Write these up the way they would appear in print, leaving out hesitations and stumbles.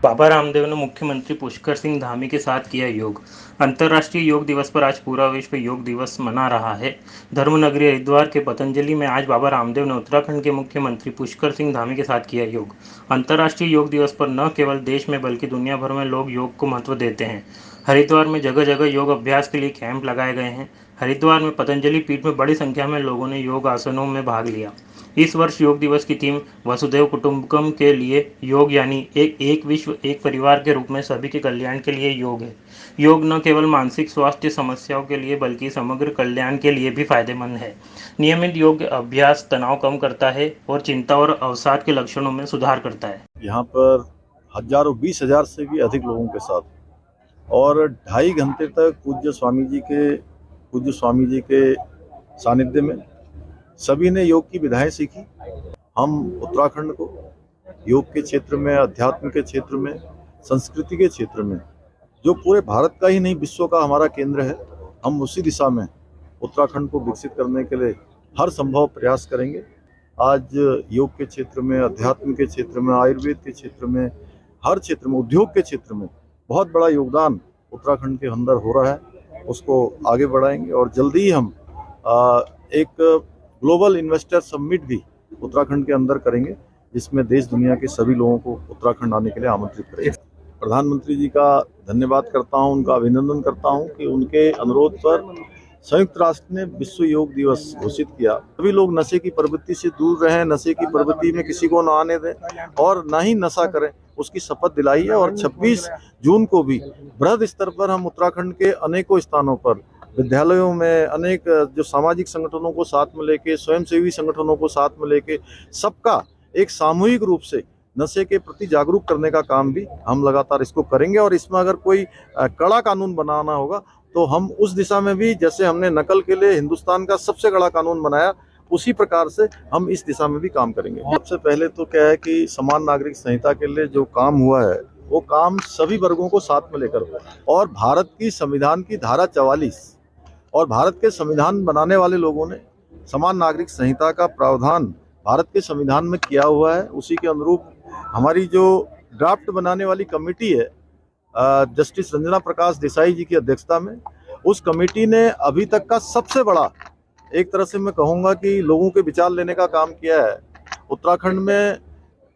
बाबा रामदेव ने मुख्यमंत्री पुष्कर सिंह धामी के साथ किया योग। अंतर्राष्ट्रीय योग दिवस पर आज पूरा विश्व योग दिवस मना रहा है। धर्मनगरी हरिद्वार के पतंजलि में आज बाबा रामदेव ने उत्तराखंड के मुख्यमंत्री पुष्कर सिंह धामी के साथ किया योग। अंतर्राष्ट्रीय योग दिवस पर न केवल देश में बल्कि दुनिया भर में लोग योग को महत्व देते हैं। हरिद्वार में जगह जगह योग अभ्यास के लिए कैंप लगाए गए हैं। हरिद्वार में पतंजलि पीठ में बड़ी संख्या में लोगों ने योग आसनों में भाग लिया। इस वर्ष योग दिवस की थीम वसुधैव कुटुंबकम के लिए योग यानी एक विश्व एक परिवार के रूप में सभी के कल्याण के लिए योग है। योग न केवल मानसिक स्वास्थ्य समस्याओं के लिए बल्कि समग्र कल्याण के लिए भी फायदेमंद है। नियमित योग अभ्यास तनाव कम करता है और चिंता और अवसाद के लक्षणों में सुधार करता है। यहाँ पर हजारों 20,000 से भी अधिक लोगों के साथ और 2.5 घंटे तक पूज्य स्वामी जी के सानिध्य में सभी ने योग की विधाएं सीखी। हम उत्तराखंड को योग के क्षेत्र में, अध्यात्म के क्षेत्र में, संस्कृति के क्षेत्र में, जो पूरे भारत का ही नहीं विश्व का हमारा केंद्र है, हम उसी दिशा में उत्तराखंड को विकसित करने के लिए हर संभव प्रयास करेंगे। आज योग के क्षेत्र में, अध्यात्म के क्षेत्र में, आयुर्वेद के क्षेत्र में, हर क्षेत्र में, उद्योग के क्षेत्र में बहुत बड़ा योगदान उत्तराखंड के अंदर हो रहा है। उसको आगे बढ़ाएंगे और जल्दी ही हम एक ग्लोबल इन्वेस्टर समिट भी उत्तराखंड के अंदर करेंगे, जिसमें देश दुनिया के सभी लोगों को उत्तराखंड आने के लिए आमंत्रित करेंगे। प्रधानमंत्री जी का धन्यवाद करता हूं, उनका अभिनंदन करता हूं कि उनके अनुरोध पर संयुक्त राष्ट्र ने विश्व योग दिवस घोषित किया। सभी लोग नशे की प्रवृत्ति से दूर रहें, नशे की प्रवृत्ति में किसी को न आने दें और न ही नशा करें, उसकी शपथ दिलाई है। और 26 जून को भी बृहद स्तर पर हम उत्तराखंड के अनेकों स्थानों पर, विद्यालयों में, अनेक जो सामाजिक संगठनों को साथ में लेके, स्वयंसेवी संगठनों को साथ में लेके, सबका एक सामूहिक रूप से नशे के प्रति जागरूक करने का काम भी हम लगातार इसको करेंगे। और इसमें अगर कोई कड़ा कानून बनाना होगा तो हम उस दिशा में भी, जैसे हमने नकल के लिए हिंदुस्तान का सबसे कड़ा कानून बनाया, उसी प्रकार से हम इस दिशा में भी काम करेंगे। सबसे पहले तो क्या है कि समान नागरिक संहिता के लिए जो काम हुआ है वो काम सभी वर्गों को साथ में लेकर हुआ और भारत की संविधान की धारा 44 और भारत के संविधान बनाने वाले लोगों ने समान नागरिक संहिता का प्रावधान भारत के संविधान में किया हुआ है। उसी के अनुरूप हमारी जो ड्राफ्ट बनाने वाली कमेटी है, जस्टिस रंजना प्रकाश देसाई जी की अध्यक्षता में, उस कमेटी ने अभी तक का सबसे बड़ा, एक तरह से मैं कहूँगा कि लोगों के विचार लेने का काम किया है। उत्तराखंड में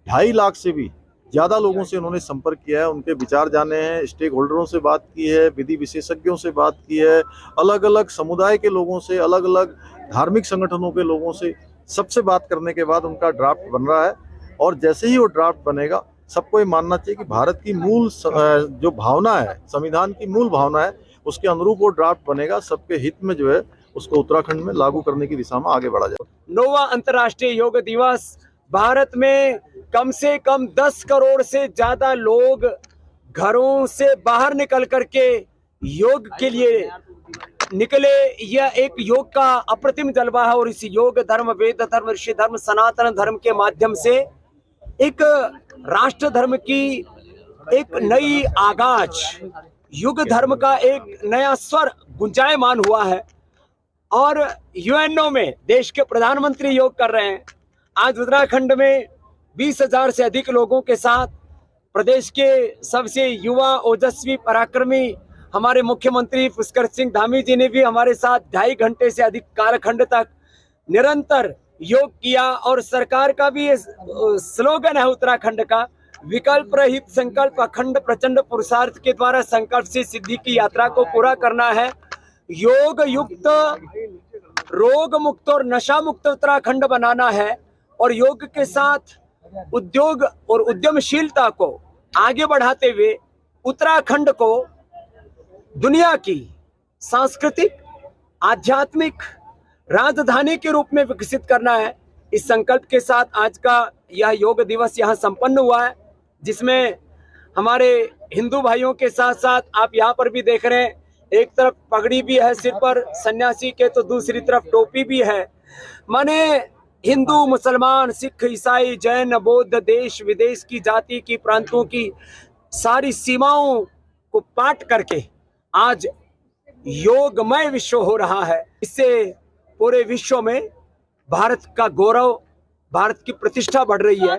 2.5 लाख से भी ज़्यादा लोगों से उन्होंने संपर्क किया है, उनके विचार जाने हैं, स्टेक होल्डरों से बात की है, विधि विशेषज्ञों से बात की है, अलग अलग समुदाय के लोगों से, अलग अलग धार्मिक संगठनों के लोगों से, सबसे बात करने के बाद उनका ड्राफ्ट बन रहा है। और जैसे ही वो ड्राफ्ट बनेगा, सबको ये मानना चाहिए कि भारत की मूल जो भावना है, संविधान की मूल भावना है, उसके अनुरूप वो ड्राफ्ट बनेगा। सबके हित में जो है उसको उत्तराखंड में लागू करने की दिशा में आगे बढ़ा जाए। 9वां अंतर्राष्ट्रीय योग दिवस, भारत में कम से कम 10 करोड़ से ज्यादा लोग घरों से बाहर निकल करके योग के लिए निकले। यह एक योग का अप्रतिम जलवा है और इस योग धर्म, वेद धर्म, ऋषि धर्म, सनातन धर्म के माध्यम से एक राष्ट्र धर्म की एक नई आगाज, युग धर्म का एक नया स्वर गुंजायमान हुआ है। और यूएनओ में देश के प्रधानमंत्री योग कर रहे हैं। आज उत्तराखंड में 20,000 से अधिक लोगों के साथ प्रदेश के सबसे युवा, ओजस्वी, पराक्रमी हमारे मुख्यमंत्री पुष्कर सिंह धामी जी ने भी हमारे साथ 2.5 घंटे से अधिक कालखंड तक निरंतर योग किया। और सरकार का भी ये स्लोगन है उत्तराखंड का, विकल्प रहित संकल्प, अखंड प्रचंड पुरुषार्थ के द्वारा संकल्प से सिद्धि की यात्रा को पूरा करना है। योग युक्त, रोग मुक्त और नशा मुक्त उत्तराखंड बनाना है और योग के साथ उद्योग और उद्यमशीलता को आगे बढ़ाते हुए उत्तराखंड को दुनिया की सांस्कृतिक, आध्यात्मिक राजधानी के रूप में विकसित करना है। इस संकल्प के साथ आज का यह योग दिवस यहाँ संपन्न हुआ है, जिसमें हमारे हिंदू भाइयों के साथ साथ आप यहाँ पर भी देख रहे हैं, एक तरफ पगड़ी भी है सिर पर सन्यासी के, तो दूसरी तरफ टोपी भी है। माने हिंदू, मुसलमान, सिख, ईसाई, जैन, बौद्ध, देश विदेश की जाति की, प्रांतों की सारी सीमाओं को पाट करके आज योगमय विश्व हो रहा है। इससे पूरे विश्व में भारत का गौरव, भारत की प्रतिष्ठा बढ़ रही है।